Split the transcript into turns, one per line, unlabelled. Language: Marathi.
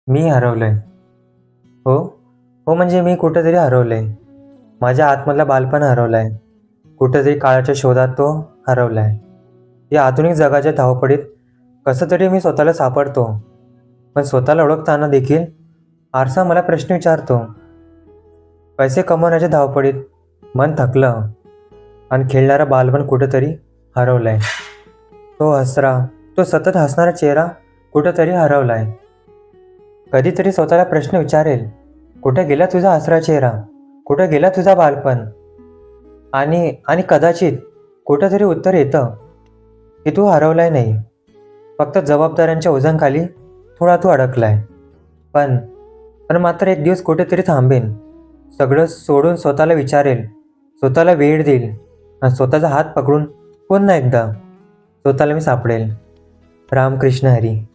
मी हरवलंय. हो, हो म्हणजे मी कुठेतरी हरवलंय. माझ्या आतमधलं बालपण हरवलंय. कुठेतरी काळाच्या शोधात तो हरवलाय. या आधुनिक जगाच्या धावपळीत कसं तरी मी स्वतःला सापडतो. पण स्वतःला ओळखताना देखील आरसा मला प्रश्न विचारतो. पैसे कमवण्याच्या धावपळीत मन थकलं आणि खेळणारं बालपण कुठेतरी हरवलंय. तो हसरा, तो सतत हसणारा चेहरा कुठेतरी हरवलाय. कधीतरी स्वतःला प्रश्न विचारेल, कुठे गेला तुझा हसरा चेहरा? कुठे गेला तुझा बालपण? आणि आणि कदाचित कुठेतरी उत्तर येतं, की तू हरवलाय नाही. फक्त जबाबदाऱ्यांच्या ओझांखाली थोडा तू अडकलाय. पण पण मात्र एक दिवस कुठेतरी थांबेन. सगळं सोडून स्वतःला विचारेल, स्वतःला वेळ देईल आणि स्वतःचा हात पकडून पुन्हा एकदा स्वतःला मी सापडेल. रामकृष्ण हरी.